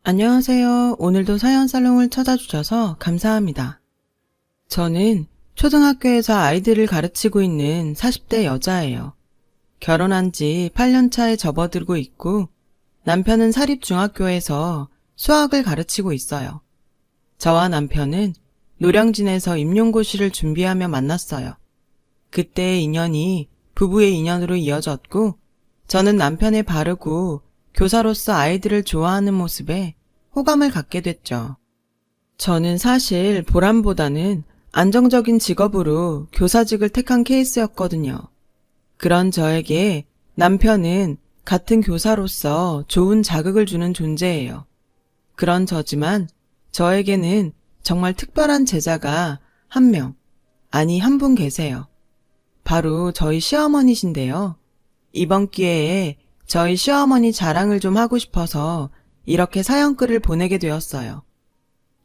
안녕하세요. 오늘도 사연살롱을 찾아주셔서 감사합니다. 저는 초등학교에서 아이들을 가르치고 있는 40대 여자예요. 결혼한 지 8년 차에 접어들고 있고 남편은 사립중학교에서 수학을 가르치고 있어요. 저와 남편은 노량진에서 임용고시를 준비하며 만났어요. 그때의 인연이 부부의 인연으로 이어졌고 저는 남편의 바르고 교사로서 아이들을 좋아하는 모습에 호감을 갖게 됐죠. 저는 사실 보람보다는 안정적인 직업으로 교사직을 택한 케이스였거든요. 그런 저에게 남편은 같은 교사로서 좋은 자극을 주는 존재예요. 그런 저지만 저에게는 정말 특별한 제자가 한 명, 아니 한 분 계세요. 바로 저희 시어머니신데요. 이번 기회에 저희 시어머니 자랑을 좀 하고 싶어서 이렇게 사연글을 보내게 되었어요.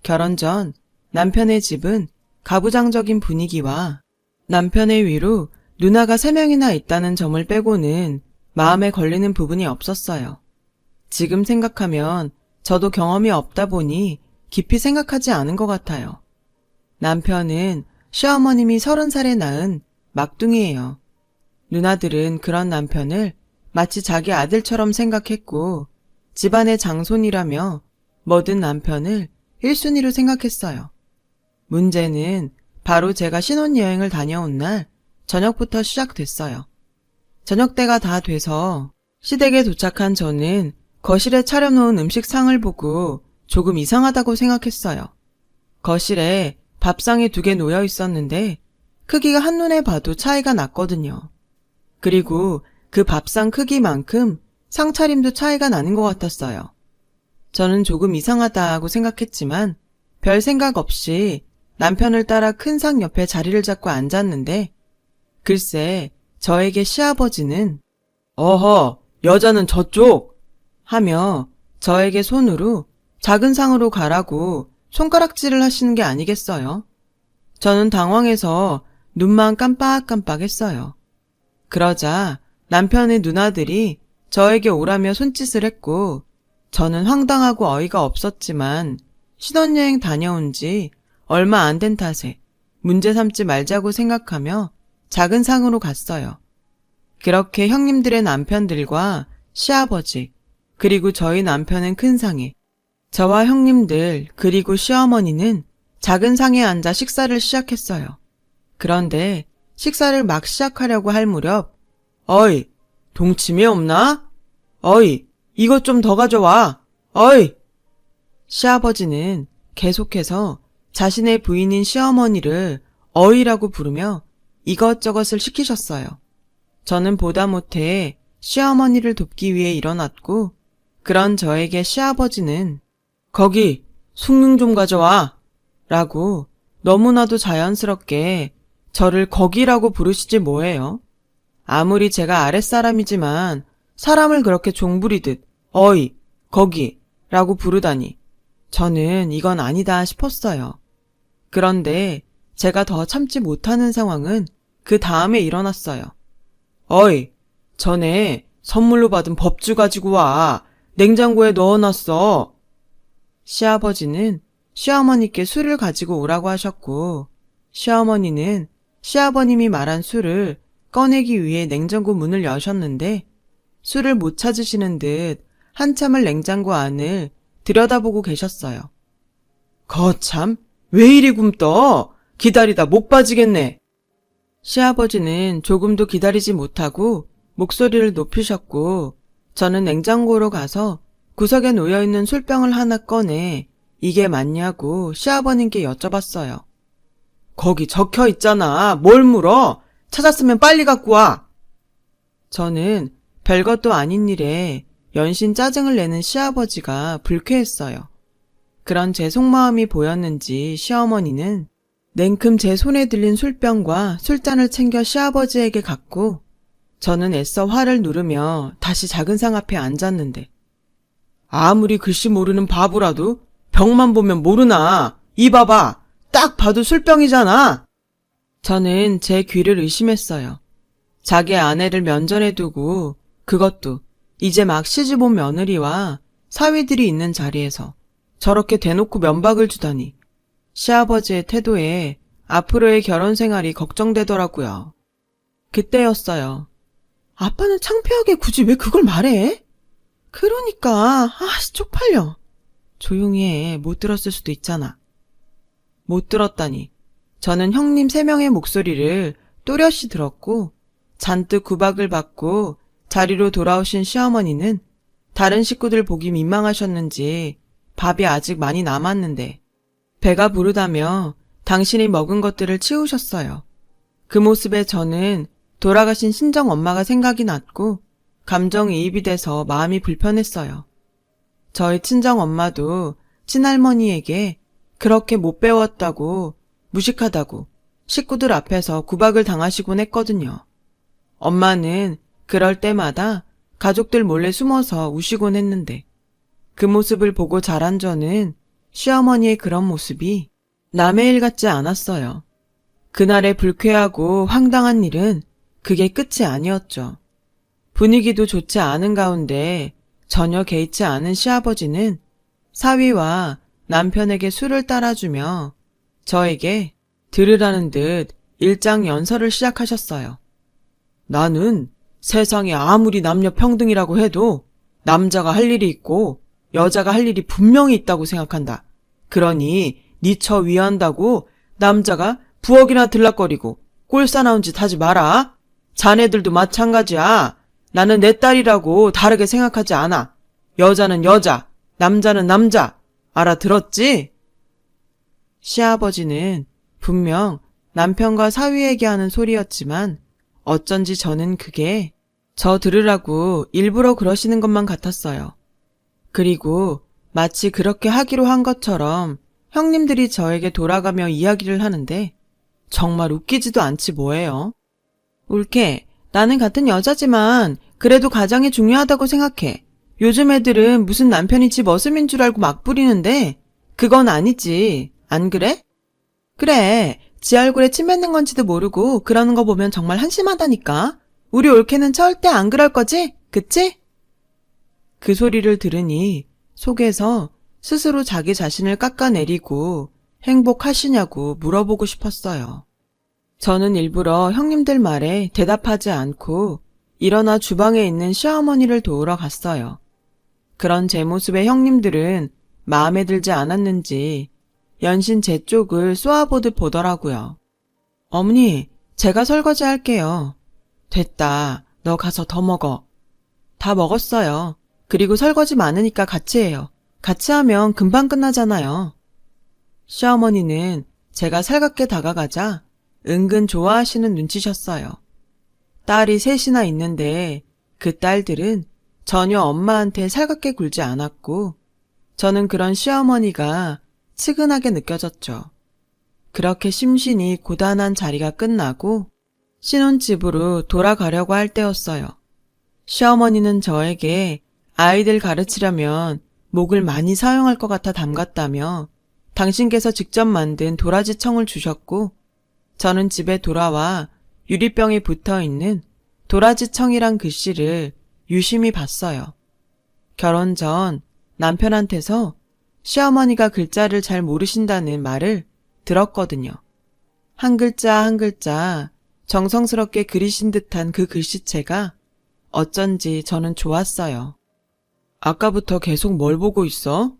결혼 전 남편의 집은 가부장적인 분위기와 남편의 위로 누나가 3명이나 있다는 점을 빼고는 마음에 걸리는 부분이 없었어요. 지금 생각하면 저도 경험이 없다 보니 깊이 생각하지 않은 것 같아요. 남편은 시어머님이 30살에 낳은 막둥이에요. 누나들은 그런 남편을 마치 자기 아들처럼 생각했고 집안의 장손이라며 뭐든 남편을 1순위로 생각했어요. 문제는 바로 제가 신혼여행을 다녀온 날 저녁부터 시작됐어요. 저녁때가 다 돼서 시댁에 도착한 저는 거실에 차려놓은 음식상을 보고 조금 이상하다고 생각했어요. 거실에 밥상이 2개 놓여 있었는데 크기가 한눈에 봐도 차이가 났거든요. 그리고 그 밥상 크기만큼 상차림도 차이가 나는 것 같았어요. 저는 조금 이상하다고 생각했지만 별 생각 없이 남편을 따라 큰 상 옆에 자리를 잡고 앉았는데 글쎄 저에게 시아버지는 어허, 여자는 저쪽! 하며 저에게 손으로 작은 상으로 가라고 손가락질을 하시는 게 아니겠어요? 저는 당황해서 눈만 깜빡깜빡했어요. 그러자 남편의 누나들이 저에게 오라며 손짓을 했고 저는 황당하고 어이가 없었지만 신혼여행 다녀온 지 얼마 안 된 탓에 문제 삼지 말자고 생각하며 작은 상으로 갔어요. 그렇게 형님들의 남편들과 시아버지 그리고 저희 남편은 큰 상에 저와 형님들 그리고 시어머니는 작은 상에 앉아 식사를 시작했어요. 그런데 식사를 막 시작하려고 할 무렵 어이, 동치미 없나? 어이, 이것 좀 더 가져와. 어이! 시아버지는 계속해서 자신의 부인인 시어머니를 어이라고 부르며 이것저것을 시키셨어요. 저는 보다 못해 시어머니를 돕기 위해 일어났고 그런 저에게 시아버지는 거기 숭늉 좀 가져와 라고 너무나도 자연스럽게 저를 거기라고 부르시지 뭐예요. 아무리 제가 아랫사람이지만 사람을 그렇게 종부리듯 어이, 거기 라고 부르다니 저는 이건 아니다 싶었어요. 그런데 제가 더 참지 못하는 상황은 그 다음에 일어났어요. 어이, 전에 선물로 받은 법주 가지고 와. 냉장고에 넣어놨어. 시아버지는 시어머니께 술을 가지고 오라고 하셨고 시어머니는 시아버님이 말한 술을 꺼내기 위해 냉장고 문을 여셨는데 술을 못 찾으시는 듯 한참을 냉장고 안을 들여다보고 계셨어요. 거참, 왜 이리 굼떠? 기다리다 목 빠지겠네. 시아버지는 조금도 기다리지 못하고 목소리를 높이셨고 저는 냉장고로 가서 구석에 놓여있는 술병을 하나 꺼내 이게 맞냐고 시아버님께 여쭤봤어요. 거기 적혀 있잖아. 뭘 물어? 찾았으면 빨리 갖고 와. 저는 별것도 아닌 일에 연신 짜증을 내는 시아버지가 불쾌했어요. 그런 제 속마음이 보였는지 시어머니는 냉큼 제 손에 들린 술병과 술잔을 챙겨 시아버지에게 갔고 저는 애써 화를 누르며 다시 작은 상 앞에 앉았는데 아무리 글씨 모르는 바보라도 병만 보면 모르나. 이 봐봐. 딱 봐도 술병이잖아. 저는 제 귀를 의심했어요. 자기 아내를 면전에 두고 그것도 이제 막 시집온 며느리와 사위들이 있는 자리에서 저렇게 대놓고 면박을 주다니 시아버지의 태도에 앞으로의 결혼 생활이 걱정되더라고요. 그때였어요. 아빠는 창피하게 굳이 왜 그걸 말해? 그러니까 쪽팔려. 조용히 해. 못 들었을 수도 있잖아. 못 들었다니. 저는 형님 3명의 목소리를 또렷이 들었고 잔뜩 구박을 받고 자리로 돌아오신 시어머니는 다른 식구들 보기 민망하셨는지 밥이 아직 많이 남았는데 배가 부르다며 당신이 먹은 것들을 치우셨어요. 그 모습에 저는 돌아가신 친정 엄마가 생각이 났고 감정이입이 돼서 마음이 불편했어요. 저희 친정 엄마도 친할머니에게 그렇게 못 배웠다고 무식하다고 식구들 앞에서 구박을 당하시곤 했거든요. 엄마는 그럴 때마다 가족들 몰래 숨어서 우시곤 했는데 그 모습을 보고 자란 저는 시어머니의 그런 모습이 남의 일 같지 않았어요. 그날의 불쾌하고 황당한 일은 그게 끝이 아니었죠. 분위기도 좋지 않은 가운데 전혀 개의치 않은 시아버지는 사위와 남편에게 술을 따라주며 저에게 들으라는 듯 일장연설을 시작하셨어요. 나는 세상에 아무리 남녀 평등이라고 해도 남자가 할 일이 있고 여자가 할 일이 분명히 있다고 생각한다. 그러니 네 처 위한다고 남자가 부엌이나 들락거리고 꼴사나운 짓 하지 마라. 자네들도 마찬가지야. 나는 내 딸이라고 다르게 생각하지 않아. 여자는 여자, 남자는 남자. 알아들었지? 시아버지는 분명 남편과 사위에게 하는 소리였지만 어쩐지 저는 그게 저 들으라고 일부러 그러시는 것만 같았어요. 그리고 마치 그렇게 하기로 한 것처럼 형님들이 저에게 돌아가며 이야기를 하는데 정말 웃기지도 않지 뭐예요. 울케, 나는 같은 여자지만 그래도 가장이 중요하다고 생각해. 요즘 애들은 무슨 남편이 지 머슴인 줄 알고 막 부리는데 그건 아니지. 안 그래? 그래. 지 얼굴에 침 뱉는 건지도 모르고 그러는 거 보면 정말 한심하다니까. 우리 올케는 절대 안 그럴 거지? 그치? 그 소리를 들으니 속에서 스스로 자기 자신을 깎아내리고 행복하시냐고 물어보고 싶었어요. 저는 일부러 형님들 말에 대답하지 않고 일어나 주방에 있는 시어머니를 도우러 갔어요. 그런 제 모습에 형님들은 마음에 들지 않았는지 연신 제 쪽을 쏘아보듯 보더라고요. 어머니, 제가 설거지 할게요. 됐다. 너 가서 더 먹어. 다 먹었어요. 그리고 설거지 많으니까 같이 해요. 같이 하면 금방 끝나잖아요. 시어머니는 제가 살갑게 다가가자 은근 좋아하시는 눈치셨어요. 딸이 3이나 있는데 그 딸들은 전혀 엄마한테 살갑게 굴지 않았고 저는 그런 시어머니가 측은하게 느껴졌죠. 그렇게 심신이 고단한 자리가 끝나고 신혼집으로 돌아가려고 할 때였어요. 시어머니는 저에게 아이들 가르치려면 목을 많이 사용할 것 같아 담갔다며 당신께서 직접 만든 도라지 청을 주셨고 저는 집에 돌아와 유리병에 붙어있는 도라지 청이란 글씨를 유심히 봤어요. 결혼 전 남편한테서 시어머니가 글자를 잘 모르신다는 말을 들었거든요. 한 글자 한 글자 정성스럽게 그리신 듯한 그 글씨체가 어쩐지 저는 좋았어요. 아까부터 계속 뭘 보고 있어?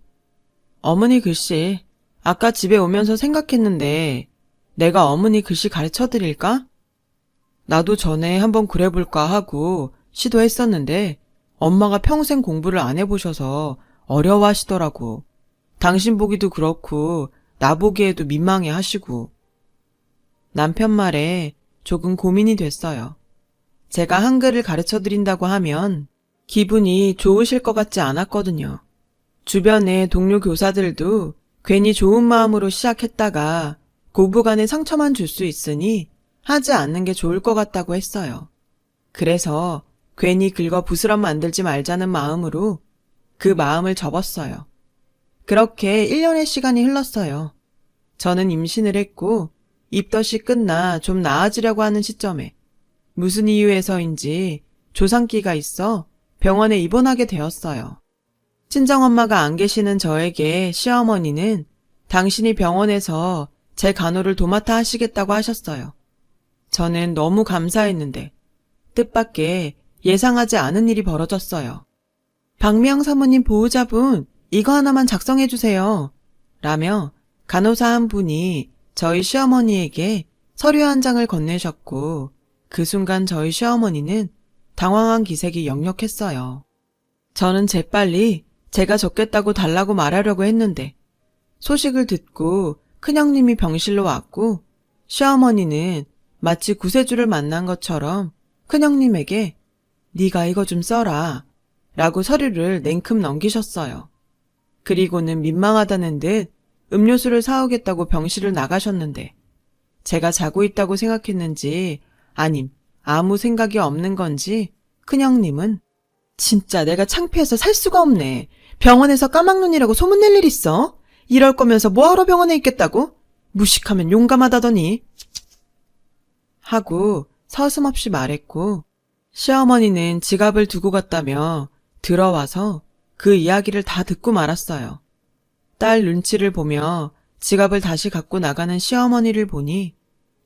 어머니 글씨. 아까 집에 오면서 생각했는데 내가 어머니 글씨 가르쳐드릴까? 나도 전에 한번 그래볼까 하고 시도했었는데 엄마가 평생 공부를 안 해보셔서 어려워하시더라고. 당신 보기도 그렇고 나 보기에도 민망해 하시고. 남편 말에 조금 고민이 됐어요. 제가 한글을 가르쳐드린다고 하면 기분이 좋으실 것 같지 않았거든요. 주변의 동료 교사들도 괜히 좋은 마음으로 시작했다가 고부간에 상처만 줄 수 있으니 하지 않는 게 좋을 것 같다고 했어요. 그래서 괜히 긁어 부스럼 만들지 말자는 마음으로 그 마음을 접었어요. 그렇게 1년의 시간이 흘렀어요. 저는 임신을 했고 입덧이 끝나 좀 나아지려고 하는 시점에 무슨 이유에서인지 조상기가 있어 병원에 입원하게 되었어요. 친정엄마가 안 계시는 저에게 시어머니는 당신이 병원에서 제 간호를 도맡아 하시겠다고 하셨어요. 저는 너무 감사했는데 뜻밖의 예상하지 않은 일이 벌어졌어요. 박미영 사모님 보호자분, 이거 하나만 작성해 주세요. 라며 간호사 한 분이 저희 시어머니에게 서류 한 장을 건네셨고 그 순간 저희 시어머니는 당황한 기색이 역력했어요. 저는 재빨리 제가 적겠다고 달라고 말하려고 했는데 소식을 듣고 큰형님이 병실로 왔고 시어머니는 마치 구세주를 만난 것처럼 큰형님에게 네가 이거 좀 써라 라고 서류를 냉큼 넘기셨어요. 그리고는 민망하다는 듯 음료수를 사오겠다고 병실을 나가셨는데 제가 자고 있다고 생각했는지 아님 아무 생각이 없는 건지 큰형님은 진짜 내가 창피해서 살 수가 없네. 병원에서 까막눈이라고 소문낼 일 있어? 이럴 거면서 뭐하러 병원에 있겠다고? 무식하면 용감하다더니 하고 서슴없이 말했고 시어머니는 지갑을 두고 갔다며 들어와서 그 이야기를 다 듣고 말았어요. 딸 눈치를 보며 지갑을 다시 갖고 나가는 시어머니를 보니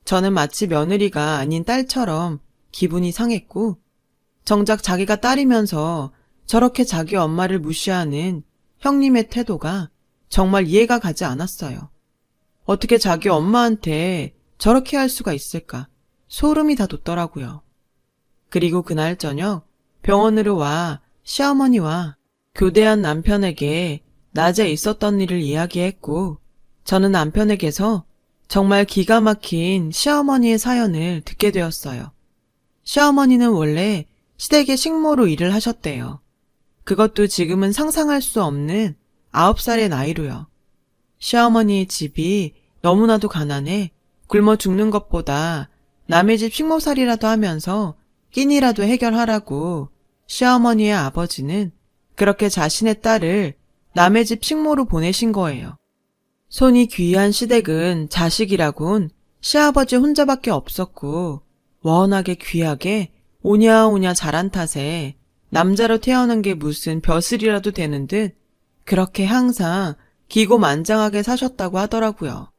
저는 마치 며느리가 아닌 딸처럼 기분이 상했고 정작 자기가 딸이면서 저렇게 자기 엄마를 무시하는 형님의 태도가 정말 이해가 가지 않았어요. 어떻게 자기 엄마한테 저렇게 할 수가 있을까? 소름이 다 돋더라고요. 그리고 그날 저녁 병원으로 와 시어머니와 교대한 남편에게 낮에 있었던 일을 이야기했고 저는 남편에게서 정말 기가 막힌 시어머니의 사연을 듣게 되었어요. 시어머니는 원래 시댁의 식모로 일을 하셨대요. 그것도 지금은 상상할 수 없는 9살의 나이로요. 시어머니의 집이 너무나도 가난해 굶어 죽는 것보다 남의 집 식모살이라도 하면서 끼니라도 해결하라고 시어머니의 아버지는 그렇게 자신의 딸을 남의 집 식모로 보내신 거예요. 손이 귀한 시댁은 자식이라곤 시아버지 혼자밖에 없었고 워낙에 귀하게 오냐오냐 자란 탓에 남자로 태어난 게 무슨 벼슬이라도 되는 듯 그렇게 항상 기고만장하게 사셨다고 하더라고요.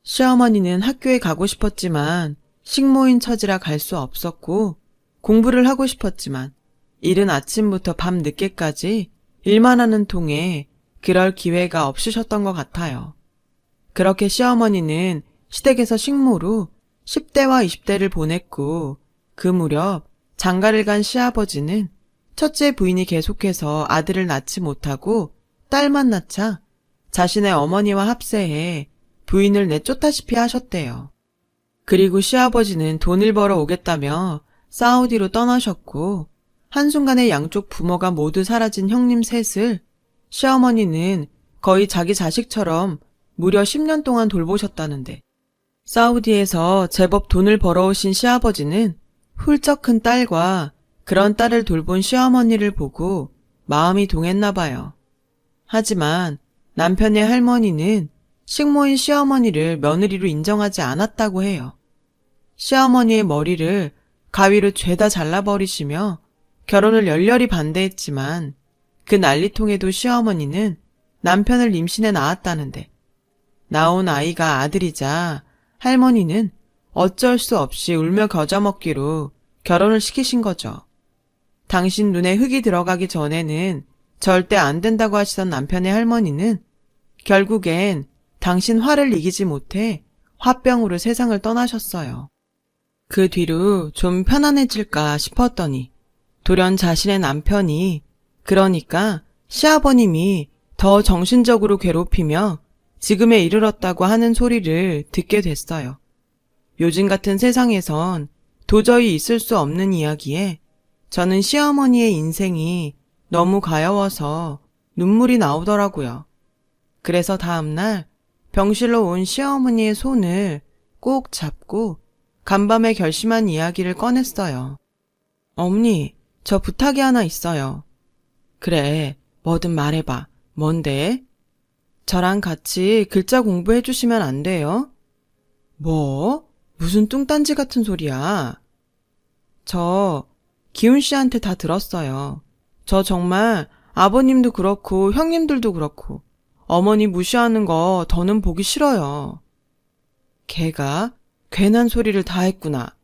시어머니는 학교에 가고 싶었지만 식모인 처지라 갈 수 없었고 공부를 하고 싶었지만 이른 아침부터 밤 늦게까지 일만 하는 통에 그럴 기회가 없으셨던 것 같아요. 그렇게 시어머니는 시댁에서 식모로 10대와 20대를 보냈고 그 무렵 장가를 간 시아버지는 첫째 부인이 계속해서 아들을 낳지 못하고 딸만 낳자 자신의 어머니와 합세해 부인을 내쫓다시피 하셨대요. 그리고 시아버지는 돈을 벌어 오겠다며 사우디로 떠나셨고 한순간에 양쪽 부모가 모두 사라진 형님 셋을 시어머니는 거의 자기 자식처럼 무려 10년 동안 돌보셨다는데 사우디에서 제법 돈을 벌어오신 시아버지는 훌쩍 큰 딸과 그런 딸을 돌본 시어머니를 보고 마음이 동했나 봐요. 하지만 남편의 할머니는 식모인 시어머니를 며느리로 인정하지 않았다고 해요. 시어머니의 머리를 가위로 죄다 잘라버리시며 결혼을 열렬히 반대했지만 그 난리통에도 시어머니는 남편을 임신해 낳았다는데 나온 아이가 아들이자 할머니는 어쩔 수 없이 울며 겨자 먹기로 결혼을 시키신 거죠. 당신 눈에 흙이 들어가기 전에는 절대 안 된다고 하시던 남편의 할머니는 결국엔 당신 화를 이기지 못해 화병으로 세상을 떠나셨어요. 그 뒤로 좀 편안해질까 싶었더니 돌연 자신의 남편이 그러니까 시아버님이 더 정신적으로 괴롭히며 지금에 이르렀다고 하는 소리를 듣게 됐어요. 요즘 같은 세상에선 도저히 있을 수 없는 이야기에 저는 시어머니의 인생이 너무 가여워서 눈물이 나오더라고요. 그래서 다음날 병실로 온 시어머니의 손을 꼭 잡고 간밤에 결심한 이야기를 꺼냈어요. 어머니, 저 부탁이 하나 있어요. 그래, 뭐든 말해봐. 뭔데? 저랑 같이 글자 공부해 주시면 안 돼요? 뭐? 무슨 뚱딴지 같은 소리야. 저 기훈 씨한테 다 들었어요. 저 정말 아버님도 그렇고 형님들도 그렇고 어머니 무시하는 거 더는 보기 싫어요. 걔가 괜한 소리를 다 했구나.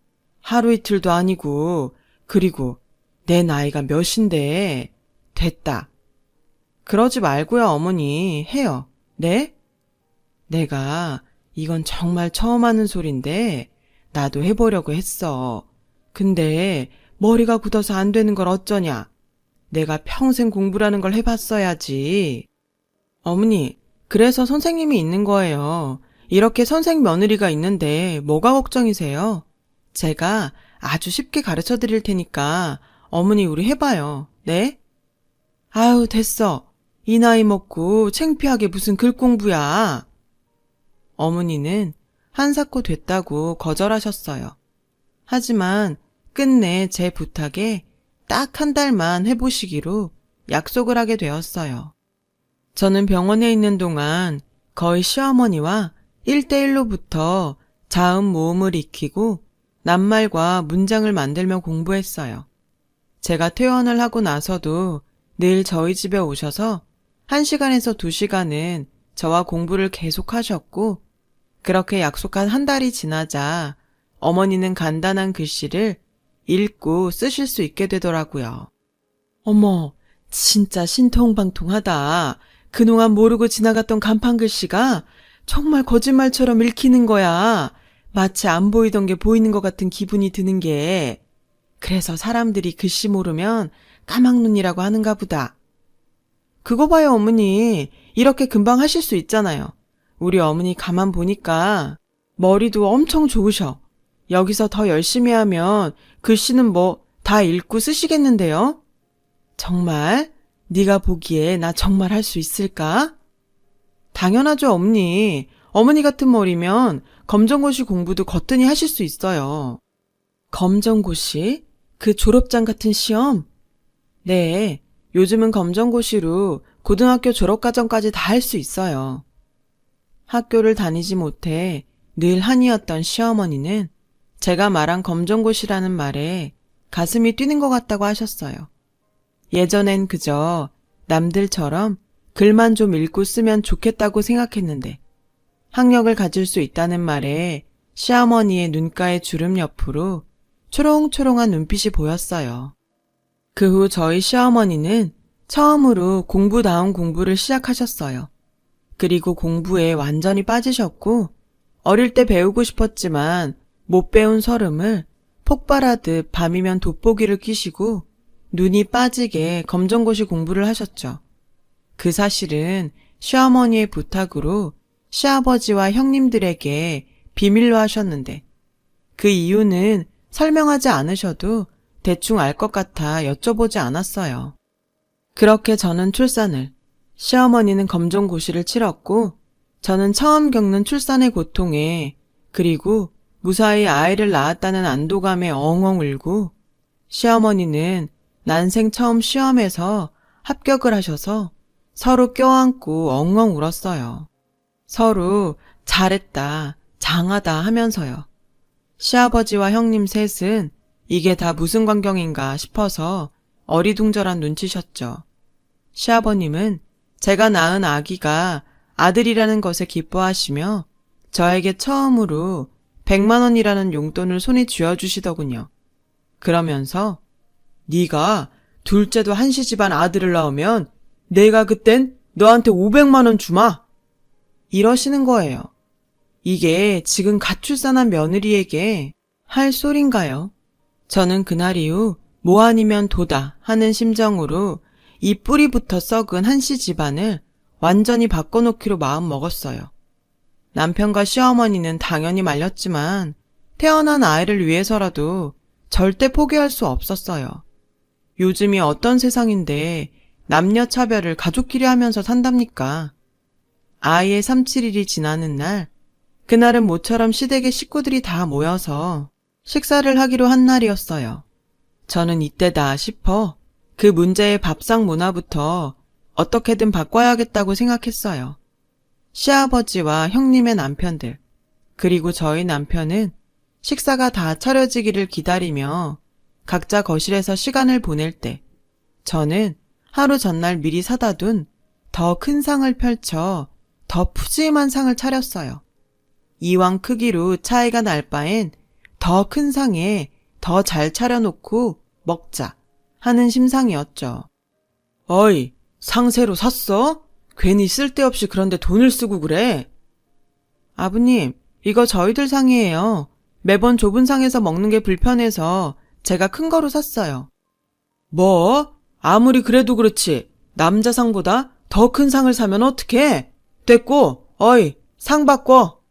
하루 이틀도 아니고 그리고 내 나이가 몇인데 됐다. 그러지 말고요 어머니 해요. 네? 내가 이건 정말 처음 하는 소린데 나도 해보려고 했어. 근데 머리가 굳어서 안 되는 걸 어쩌냐. 내가 평생 공부라는 걸 해봤어야지. 어머니, 그래서 선생님이 있는 거예요. 이렇게 선생 며느리가 있는데 뭐가 걱정이세요? 제가 아주 쉽게 가르쳐 드릴 테니까 어머니 우리 해봐요. 네? 아유 됐어. 이 나이 먹고 창피하게 무슨 글 공부야. 어머니는 한사코 됐다고 거절하셨어요. 하지만 끝내 제 부탁에 딱 한 달만 해보시기로 약속을 하게 되었어요. 저는 병원에 있는 동안 거의 시어머니와 1대1로부터 자음 모음을 익히고 낱말과 문장을 만들며 공부했어요. 제가 퇴원을 하고 나서도 늘 저희 집에 오셔서 1시간에서 2시간은 저와 공부를 계속하셨고 그렇게 약속한 한 달이 지나자 어머니는 간단한 글씨를 읽고 쓰실 수 있게 되더라고요. 어머, 진짜 신통방통하다. 그동안 모르고 지나갔던 간판 글씨가 정말 거짓말처럼 읽히는 거야. 마치 안 보이던 게 보이는 것 같은 기분이 드는 게. 그래서 사람들이 글씨 모르면 까막눈이라고 하는가 보다. 그거 봐요, 어머니. 이렇게 금방 하실 수 있잖아요. 우리 어머니 가만 보니까 머리도 엄청 좋으셔. 여기서 더 열심히 하면 글씨는 뭐 다 읽고 쓰시겠는데요? 정말? 네가 보기에 나 정말 할 수 있을까? 당연하죠, 어머니. 어머니 같은 머리면 검정고시 공부도 거뜬히 하실 수 있어요. 검정고시? 그 졸업장 같은 시험? 네, 요즘은 검정고시로 고등학교 졸업과정까지 다 할 수 있어요. 학교를 다니지 못해 늘 한이었던 시어머니는 제가 말한 검정고시라는 말에 가슴이 뛰는 것 같다고 하셨어요. 예전엔 그저 남들처럼 글만 좀 읽고 쓰면 좋겠다고 생각했는데 학력을 가질 수 있다는 말에 시어머니의 눈가의 주름 옆으로 초롱초롱한 눈빛이 보였어요. 그 후 저희 시어머니는 처음으로 공부다운 공부를 시작하셨어요. 그리고 공부에 완전히 빠지셨고 어릴 때 배우고 싶었지만 못 배운 서름을 폭발하듯 밤이면 돋보기를 끼시고 눈이 빠지게 검정고시 공부를 하셨죠. 그 사실은 시어머니의 부탁으로 시아버지와 형님들에게 비밀로 하셨는데 그 이유는 설명하지 않으셔도 대충 알 것 같아 여쭤보지 않았어요. 그렇게 저는 출산을, 시어머니는 검정고시를 치렀고 저는 처음 겪는 출산의 고통에 그리고 무사히 아이를 낳았다는 안도감에 엉엉 울고 시어머니는 난생 처음 시험에서 합격을 하셔서 서로 껴안고 엉엉 울었어요. 서로 잘했다, 장하다 하면서요. 시아버지와 형님 셋은 이게 다 무슨 광경인가 싶어서 어리둥절한 눈치셨죠. 시아버님은 제가 낳은 아기가 아들이라는 것에 기뻐하시며 저에게 처음으로 100만 원이라는 용돈을 손에 쥐어주시더군요. 그러면서 네가 둘째도 한씨 집안 아들을 낳으면 내가 그땐 너한테 500만 원 주마. 이러시는 거예요. 이게 지금 갓 출산한 며느리에게 할 소린가요? 저는 그날 이후 뭐 아니면 도다 하는 심정으로 이 뿌리부터 썩은 한씨 집안을 완전히 바꿔놓기로 마음 먹었어요. 남편과 시어머니는 당연히 말렸지만 태어난 아이를 위해서라도 절대 포기할 수 없었어요. 요즘이 어떤 세상인데 남녀 차별을 가족끼리 하면서 산답니까? 아이의 3-7일이 지나는 날, 그날은 모처럼 시댁의 식구들이 다 모여서 식사를 하기로 한 날이었어요. 저는 이때다 싶어 그 문제의 밥상 문화부터 어떻게든 바꿔야겠다고 생각했어요. 시아버지와 형님의 남편들, 그리고 저희 남편은 식사가 다 차려지기를 기다리며 각자 거실에서 시간을 보낼 때 저는 하루 전날 미리 사다 둔 더 큰 상을 펼쳐 더 푸짐한 상을 차렸어요. 이왕 크기로 차이가 날 바엔 더 큰 상에 더 잘 차려놓고 먹자 하는 심상이었죠. 어이, 상 새로 샀어? 괜히 쓸데없이 그런데 돈을 쓰고 그래? 아버님, 이거 저희들 상이에요. 매번 좁은 상에서 먹는 게 불편해서 제가 큰 거로 샀어요. 뭐? 아무리 그래도 그렇지. 남자 상보다 더 큰 상을 사면 어떡해? 됐고, 어이, 상 바꿔.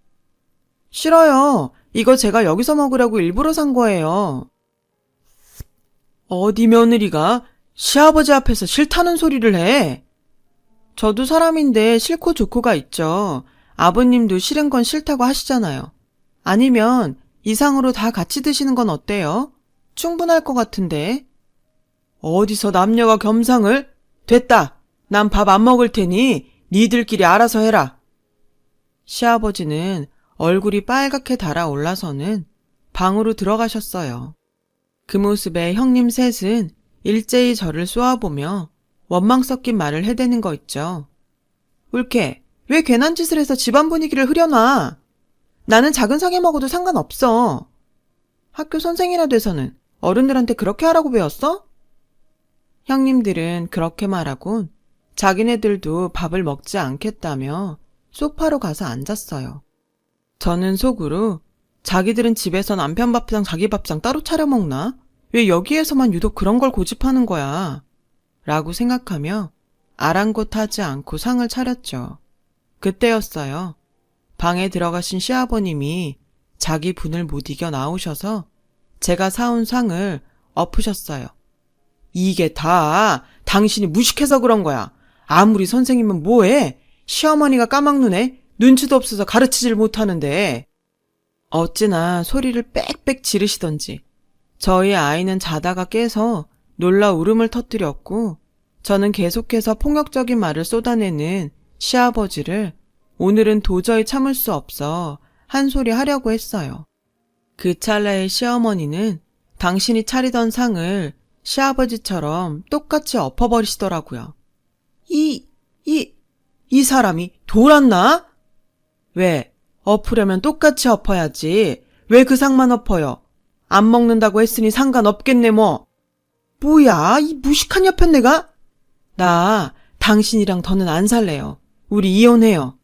싫어요. 이거 제가 여기서 먹으려고 일부러 산 거예요. 어디 며느리가 시아버지 앞에서 싫다는 소리를 해? 저도 사람인데 싫고 좋고가 있죠. 아버님도 싫은 건 싫다고 하시잖아요. 아니면 이상으로 다 같이 드시는 건 어때요? 충분할 것 같은데. 어디서 남녀가 겸상을? 됐다. 난 밥 안 먹을 테니 니들끼리 알아서 해라. 시아버지는 얼굴이 빨갛게 달아올라서는 방으로 들어가셨어요. 그 모습에 형님 셋은 일제히 저를 쏘아보며 원망 섞인 말을 해대는 거 있죠. 울케, 왜 괜한 짓을 해서 집안 분위기를 흐려놔? 나는 작은 상에 먹어도 상관없어. 학교 선생이라 돼서는 어른들한테 그렇게 하라고 배웠어? 형님들은 그렇게 말하곤 자기네들도 밥을 먹지 않겠다며 소파로 가서 앉았어요. 저는 속으로 자기들은 집에서 남편 밥상 자기 밥상 따로 차려 먹나? 왜 여기에서만 유독 그런 걸 고집하는 거야? 라고 생각하며 아랑곳하지 않고 상을 차렸죠. 그때였어요. 방에 들어가신 시아버님이 자기 분을 못 이겨 나오셔서 제가 사온 상을 엎으셨어요. 이게 다 당신이 무식해서 그런 거야. 아무리 선생님은 뭐해? 시어머니가 까막눈에 눈치도 없어서 가르치질 못하는데. 어찌나 소리를 빽빽 지르시던지 저희 아이는 자다가 깨서 놀라 울음을 터뜨렸고 저는 계속해서 폭력적인 말을 쏟아내는 시아버지를 오늘은 도저히 참을 수 없어 한 소리 하려고 했어요. 그 찰나에 시어머니는 당신이 차리던 상을 시아버지처럼 똑같이 엎어버리시더라고요. 이 사람이 돌았나? 왜? 엎으려면 똑같이 엎어야지. 왜 그 상만 엎어요? 안 먹는다고 했으니 상관없겠네 뭐. 뭐야, 이 무식한 여편네가? 나 당신이랑 더는 안 살래요. 우리 이혼해요.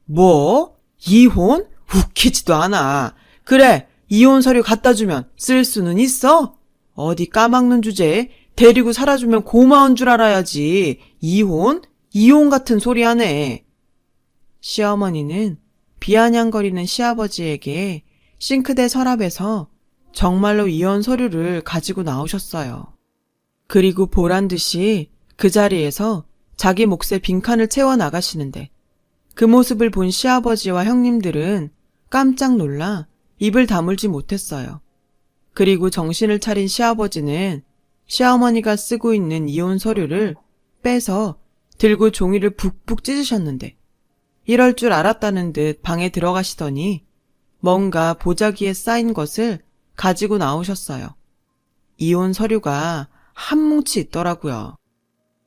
뭐? 이혼? 웃기지도 않아. 그래, 이혼 서류 갖다 주면 쓸 수는 있어? 어디 까막눈 주제에 데리고 살아주면 고마운 줄 알아야지. 이혼? 이혼 같은 소리 하네. 시어머니는 비아냥거리는 시아버지에게 싱크대 서랍에서 정말로 이혼 서류를 가지고 나오셨어요. 그리고 보란듯이 그 자리에서 자기 몫의 빈칸을 채워 나가시는데 그 모습을 본 시아버지와 형님들은 깜짝 놀라 입을 다물지 못했어요. 그리고 정신을 차린 시아버지는 시어머니가 쓰고 있는 이혼 서류를 빼서 들고 종이를 푹푹 찢으셨는데 이럴 줄 알았다는 듯 방에 들어가시더니 뭔가 보자기에 쌓인 것을 가지고 나오셨어요. 이혼 서류가 한 뭉치 있더라고요.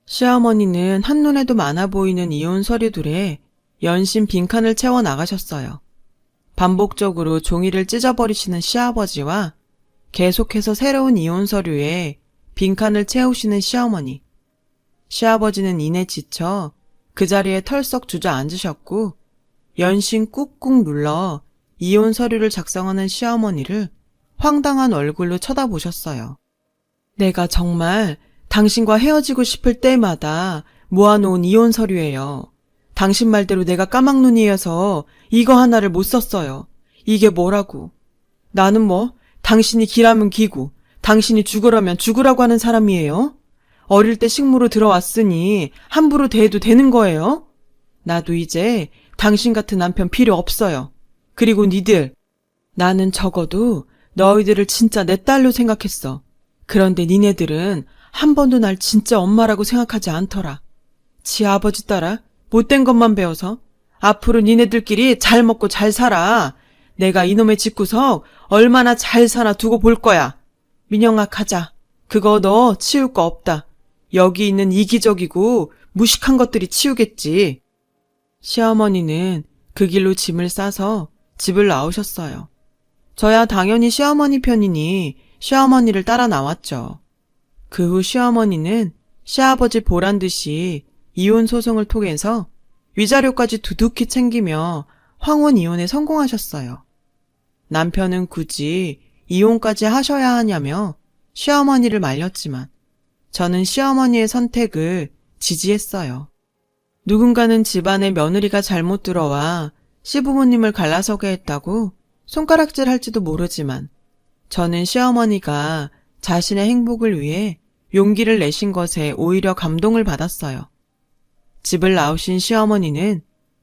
시어머니는 한눈에도 많아 보이는 이혼 서류들에 연신 빈칸을 채워 나가셨어요. 반복적으로 종이를 찢어버리시는 시아버지와 계속해서 새로운 이혼 서류에 빈칸을 채우시는 시어머니. 시아버지는 이내 지쳐 그 자리에 털썩 주저앉으셨고 연신 꾹꾹 눌러 이혼 서류를 작성하는 시어머니를 황당한 얼굴로 쳐다보셨어요. 내가 정말 당신과 헤어지고 싶을 때마다 모아놓은 이혼 서류예요. 당신 말대로 내가 까막눈이어서 이거 하나를 못 썼어요. 이게 뭐라고. 나는 뭐 당신이 기라면 기고 당신이 죽으라면 죽으라고 하는 사람이에요? 어릴 때 식모로 들어왔으니 함부로 대해도 되는 거예요? 나도 이제 당신 같은 남편 필요 없어요. 그리고 니들, 나는 적어도 너희들을 진짜 내 딸로 생각했어. 그런데 니네들은 한 번도 날 진짜 엄마라고 생각하지 않더라. 지 아버지 따라 못된 것만 배워서 앞으로 니네들끼리 잘 먹고 잘 살아. 내가 이놈의 집구석 얼마나 잘 사나 두고 볼 거야. 민영아 가자. 그거 너 치울 거 없다. 여기 있는 이기적이고 무식한 것들이 치우겠지. 시어머니는 그 길로 짐을 싸서 집을 나오셨어요. 저야 당연히 시어머니 편이니 시어머니를 따라 나왔죠. 그 후 시어머니는 시아버지 보란 듯이 이혼 소송을 통해서 위자료까지 두둑히 챙기며 황혼 이혼에 성공하셨어요. 남편은 굳이 이혼까지 하셔야 하냐며 시어머니를 말렸지만 저는 시어머니의 선택을 지지했어요. 누군가는 집안에 며느리가 잘못 들어와 시부모님을 갈라서게 했다고 손가락질 할지도 모르지만 저는 시어머니가 자신의 행복을 위해 용기를 내신 것에 오히려 감동을 받았어요. 집을 나오신 시어머니는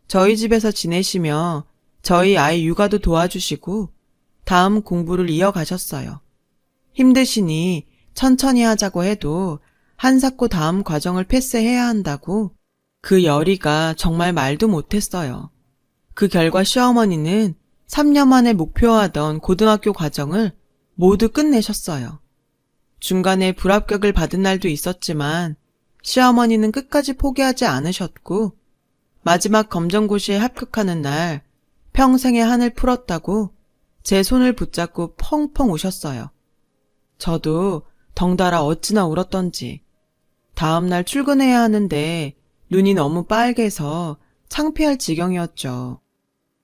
저희 집에서 지내시며 저희 아이 육아도 도와주시고 다음 공부를 이어가셨어요. 힘드시니 천천히 하자고 해도 한사코 다음 과정을 패스해야 한다고 그 열의가 정말 말도 못했어요. 그 결과 시어머니는 3년 만에 목표하던 고등학교 과정을 모두 끝내셨어요. 중간에 불합격을 받은 날도 있었지만 시어머니는 끝까지 포기하지 않으셨고 마지막 검정고시에 합격하는 날 평생의 한을 풀었다고 제 손을 붙잡고 펑펑 우셨어요. 저도 덩달아 어찌나 울었던지 다음 날 출근해야 하는데 눈이 너무 빨개서 창피할 지경이었죠.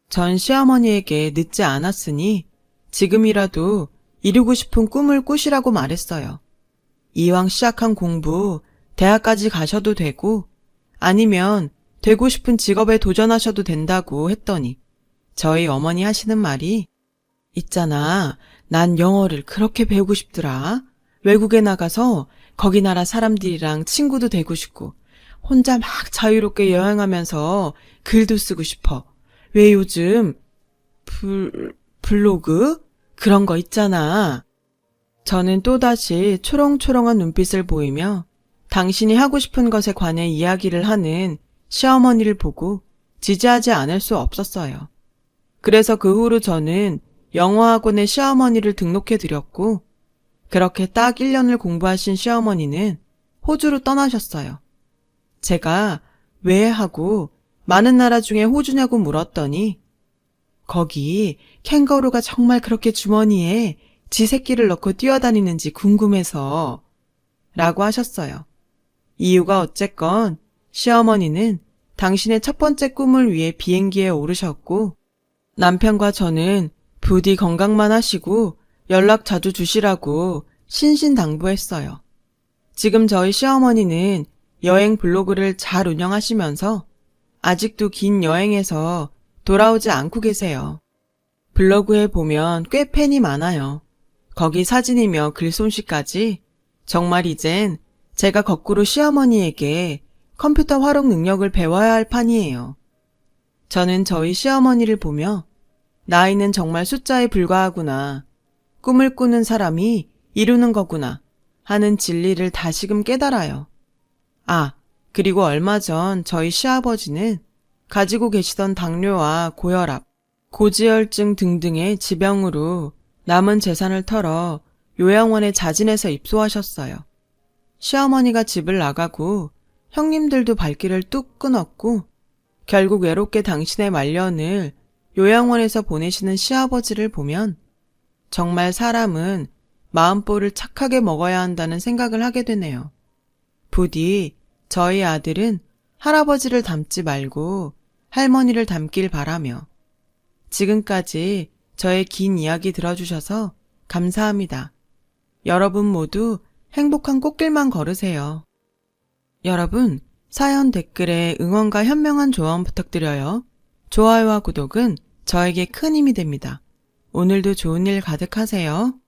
전 시어머니에게 늦지 않았으니 지금이라도 이루고 싶은 꿈을 꾸시라고 말했어요. 이왕 시작한 공부 대학까지 가셔도 되고 아니면 되고 싶은 직업에 도전하셔도 된다고 했더니 저희 어머니 하시는 말이 있잖아, 난 영어를 그렇게 배우고 싶더라. 외국에 나가서 거기 나라 사람들이랑 친구도 되고 싶고 혼자 막 자유롭게 여행하면서 글도 쓰고 싶어. 왜 요즘 블로그? 그런 거 있잖아. 저는 또다시 초롱초롱한 눈빛을 보이며 당신이 하고 싶은 것에 관해 이야기를 하는 시어머니를 보고 지지하지 않을 수 없었어요. 그래서 그 후로 저는 영어학원에 시어머니를 등록해 드렸고 그렇게 딱 1년을 공부하신 시어머니는 호주로 떠나셨어요. 제가 왜 하고 많은 나라 중에 호주냐고 물었더니 거기 캥거루가 정말 그렇게 주머니에 지 새끼를 넣고 뛰어다니는지 궁금해서 라고 하셨어요. 이유가 어쨌건 시어머니는 당신의 첫 번째 꿈을 위해 비행기에 오르셨고 남편과 저는 부디 건강만 하시고 연락 자주 주시라고 신신당부했어요. 지금 저희 시어머니는 여행 블로그를 잘 운영하시면서 아직도 긴 여행에서 돌아오지 않고 계세요. 블로그에 보면 꽤 팬이 많아요. 거기 사진이며 글솜씨까지 정말 이젠 제가 거꾸로 시어머니에게 컴퓨터 활용 능력을 배워야 할 판이에요. 저는 저희 시어머니를 보며 나이는 정말 숫자에 불과하구나. 꿈을 꾸는 사람이 이루는 거구나 하는 진리를 다시금 깨달아요. 아, 그리고 얼마 전 저희 시아버지는 가지고 계시던 당뇨와 고혈압, 고지혈증 등등의 지병으로 남은 재산을 털어 요양원에 자진해서 입소하셨어요. 시어머니가 집을 나가고 형님들도 발길을 뚝 끊었고 결국 외롭게 당신의 말년을 요양원에서 보내시는 시아버지를 보면 정말 사람은 마음보를 착하게 먹어야 한다는 생각을 하게 되네요. 부디 저희 아들은 할아버지를 닮지 말고 할머니를 닮길 바라며 지금까지 저의 긴 이야기 들어주셔서 감사합니다. 여러분 모두 행복한 꽃길만 걸으세요. 여러분, 사연 댓글에 응원과 현명한 조언 부탁드려요. 좋아요와 구독은 저에게 큰 힘이 됩니다. 오늘도 좋은 일 가득하세요.